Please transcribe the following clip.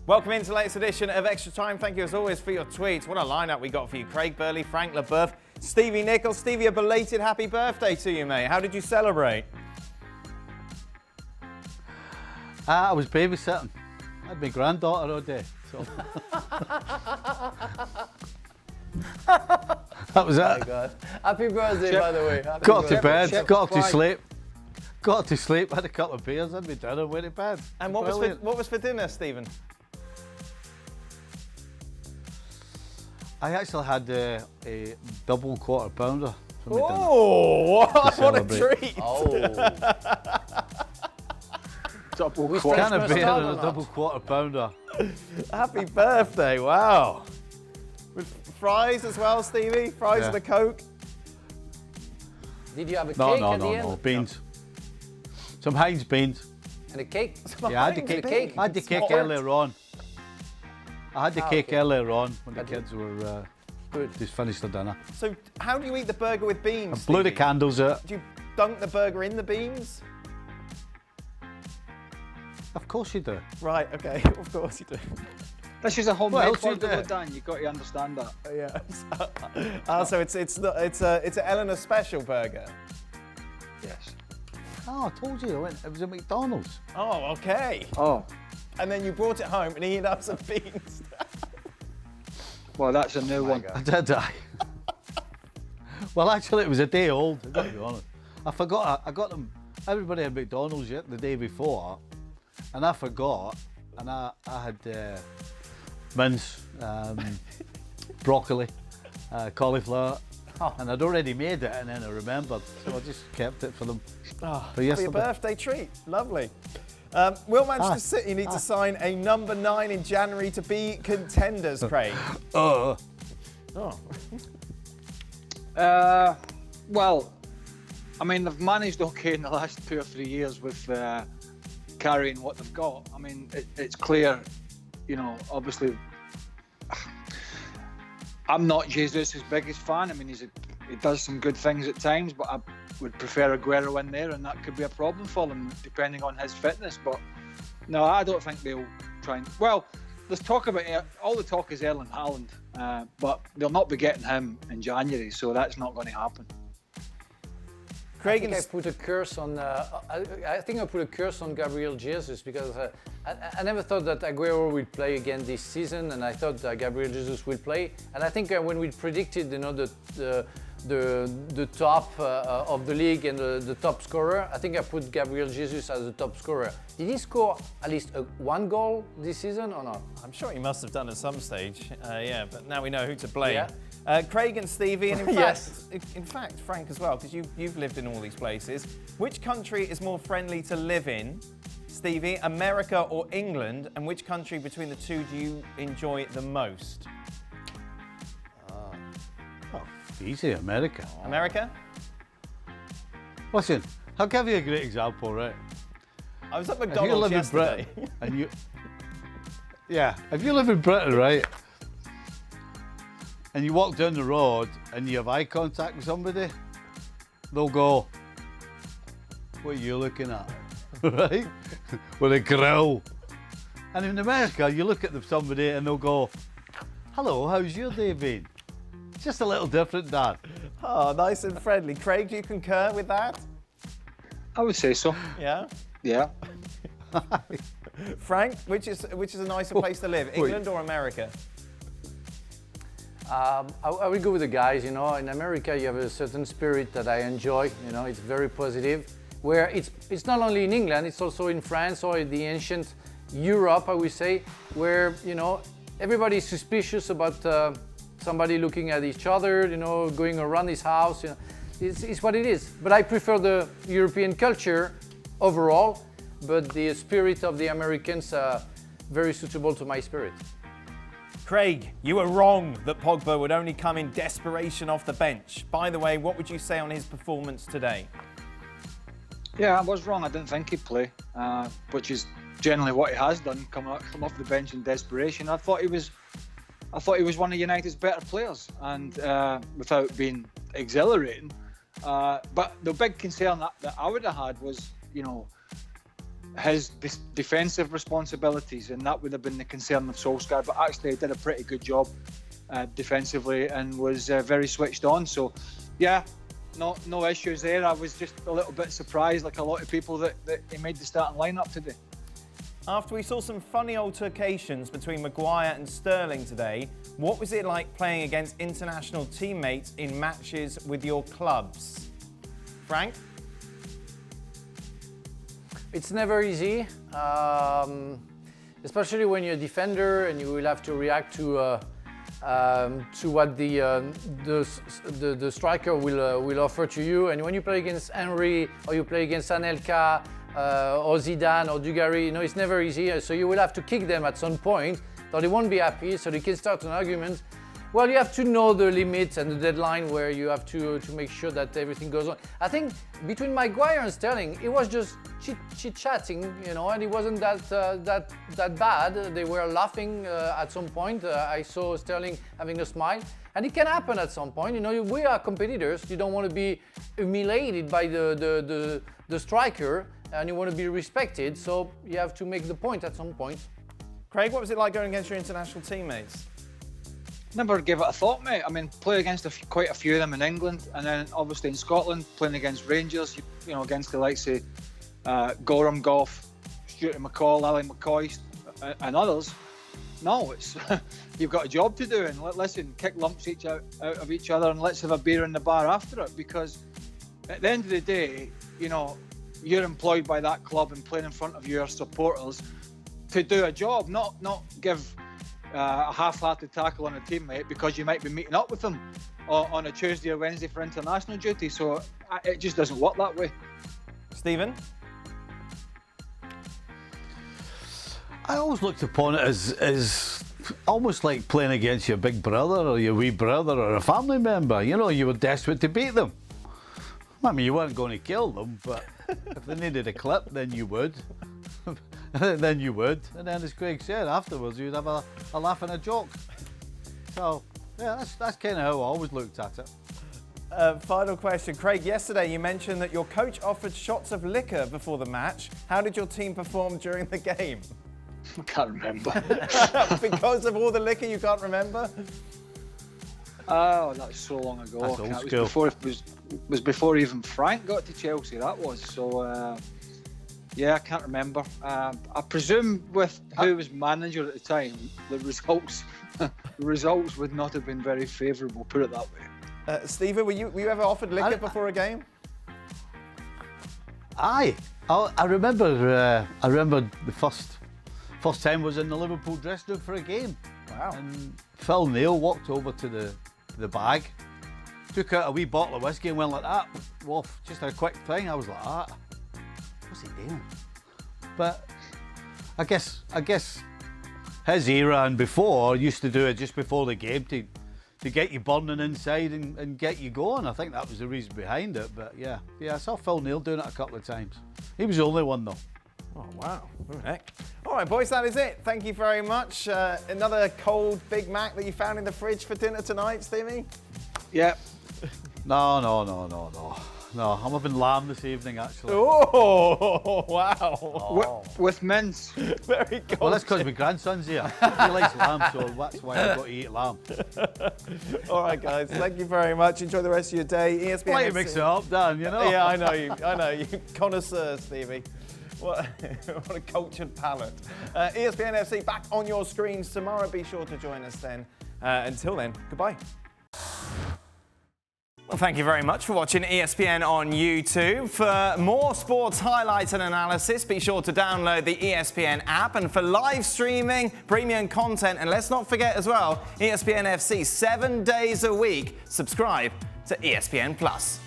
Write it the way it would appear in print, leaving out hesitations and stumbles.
Welcome into the latest edition of Extra Time. Thank you as always for your tweets. What a lineup we got for you. Craig, Burley, Frank Leboeuf, Stevie, Nicol. Stevie, a belated happy birthday to you, mate. How did you celebrate? I was babysitting. I had my granddaughter all day. So. That was it. Oh my God. Happy birthday, by the way. Happy Got up to birthday. bed, got up to sleep. Got up to sleep, had a couple of beers, had my dinner, went to bed. And what was for dinner, Stephen? I actually had a double quarter pounder for my dinner. Oh, what a celebrate. treat. Oh. Double quarter can of beer and a double quarter pounder. Happy birthday, wow. With fries as well, Stevie? Fries and a Coke? Did you have a cake at the end? No, beans. Some Heinz beans. And a cake? Yeah, I had the cake. I had the cake earlier on. I had the cake earlier on when the kids were just finished their dinner. So how do you eat the burger with beans, I blew the candles out. Do you dunk the burger in the beans? Of course you do. Right, okay, of course you do. This is a homemade you burger, do? Dan. You've got to understand that. Yeah. So it's an Eleanor special burger. Yes. Oh, I told you, it was at McDonald's. Oh, okay. Oh, And then you brought it home and heated up some beans. well, that's a new one. I did, Well, actually, it was a day old, I've got to be honest. I forgot, I got them, everybody had McDonald's yet the day before, and I forgot, and I had mince, broccoli, cauliflower, and I'd already made it, and then I remembered, so I just kept it for them. Oh, for for your yesterday. birthday treat. Lovely. Will Manchester City need to sign a number 9 in January to be contenders, Craig? Well, I mean, they've managed okay in the last 2 or 3 years with carrying what they've got. I mean, it's clear, you know, obviously, I'm not Jesus' biggest fan. I mean, he does some good things at times, but I would prefer Aguero in there, and that could be a problem for them, depending on his fitness. But no, I don't think they'll try and... Well, there's talk about... All the talk is Erling Haaland, but they'll not be getting him in January, so that's not going to happen. Craig, I think I put a curse on. I think I put a curse on Gabriel Jesus because I never thought that Aguero would play again this season, and I thought that Gabriel Jesus would play. And I think when we predicted, you know, the top of the league and the top scorer, I think I put Gabriel Jesus as the top scorer. Did he score at least one goal this season or not? I'm sure he must have done at some stage. Yeah, but now we know who to blame. Yeah. Craig and Stevie, and Yes. in fact, Frank as well, because you've lived in all these places. Which country is more friendly to live in, Stevie, America or England? And which country between the two do you enjoy the most? Easy, America. America? Listen, I'll give you a great example, right? I was at If you McDonald's live in yesterday. Britain, and you... Yeah, if you live in Britain, right, and you walk down the road and you have eye contact with somebody, they'll go, what are you looking at? Right? With a grill. And in America, you look at somebody and they'll go, hello, how's your day been? It's just a little different, Dad. Oh, nice and friendly. Craig, do you concur with that? I would say so. Yeah? Yeah. Frank, which is a nicer place to live, England or America? I will go with the guys. You know, in America you have a certain spirit that I enjoy. You know, it's very positive. Where it's not only in England, it's also in France or in the ancient Europe, I would say, where, you know, everybody is suspicious about somebody looking at each other. You know, going around his house. You know, it's what it is. But I prefer the European culture overall. But the spirit of the Americans are very suitable to my spirit. Craig, you were wrong that Pogba would only come in desperation off the bench. By the way, what would you say on his performance today? Yeah, I was wrong. I didn't think he'd play, which is generally what he has done, come off the bench in desperation. I thought he was one of United's better players, and without being exhilarating. But the big concern that I would have had was, you know, his defensive responsibilities, and that would have been the concern of Solskjaer. But actually, he did a pretty good job defensively and was very switched on. So, yeah, no issues there. I was just a little bit surprised, like a lot of people, that he made the starting lineup today. After we saw some funny altercations between Maguire and Sterling today, what was it like playing against international teammates in matches with your clubs? Frank? It's never easy, especially when you're a defender and you will have to react to what the striker will offer to you. And when you play against Henry or you play against Anelka or Zidane or Dugarry, it's never easy. So you will have to kick them at some point, or they won't be happy. So they can start an argument. Well, you have to know the limits and the deadline where you have to make sure that everything goes on. I think between Maguire and Sterling, it was just chit-chatting, and it wasn't that bad. They were laughing at some point. I saw Sterling having a smile, and it can happen at some point. We are competitors. You don't want to be humiliated by the striker, and you want to be respected. So you have to make the point at some point. Craig, what was it like going against your international teammates? Never gave it a thought, mate. I mean, play against quite a few of them in England, and then obviously in Scotland, playing against Rangers, against the likes of Gorham Goff, Stuart McCall, Ali McCoy, and others. No, it's you've got a job to do, and listen, kick lumps out of each other, and let's have a beer in the bar after it. Because at the end of the day, you're employed by that club and playing in front of your supporters to do a job, not give a half-hearted tackle on a teammate because you might be meeting up with them on a Tuesday or Wednesday for international duty. So it just doesn't work that way. Stephen? I always looked upon it as almost like playing against your big brother or your wee brother or a family member. You were desperate to beat them. I mean, you weren't going to kill them, but if they needed a clip, then you would. And then, as Craig said, afterwards you'd have a laugh and a joke. So, yeah, that's kind of how I always looked at it. Final question. Craig, yesterday you mentioned that your coach offered shots of liquor before the match. How did your team perform during the game? I can't remember. Because of all the liquor, you can't remember? Oh, that's so long ago. That's old school. It was before even Frank got to Chelsea, that was. So, yeah, I can't remember. I presume with who was manager at the time, the results would not have been very favourable, put it that way. Stephen, were you ever offered liquor before a game? Aye. I remember the first time was in the Liverpool dressing room for a game. Wow. And Phil Neal walked over to the bag, took out a wee bottle of whiskey and went like that. Well, just a quick thing. I was like, what's he doing? But I guess his era and before used to do it just before the game to get you burning inside and get you going. I think that was the reason behind it. But yeah, I saw Phil Neal doing it a couple of times. He was the only one though. Oh, wow. What the heck? All right, boys, that is it. Thank you very much. Another cold Big Mac that you found in the fridge for dinner tonight, Stevie? Yeah. No, I'm having lamb this evening, actually. Oh, wow. With mince. Very cold. Well, that's because my grandson's here. He likes lamb, so that's why I've got to eat lamb. All right, guys. Thank you very much. Enjoy the rest of your day. ESPN Why you FC. mix it up, Dan, Yeah, I know you. Connoisseur, Stevie. What a cultured palate. ESPN FC back on your screens tomorrow. Be sure to join us then. Until then, goodbye. Well, thank you very much for watching ESPN on YouTube. For more sports highlights and analysis, be sure to download the ESPN app. And for live streaming, premium content, and let's not forget as well, ESPN FC 7 days a week. Subscribe to ESPN Plus.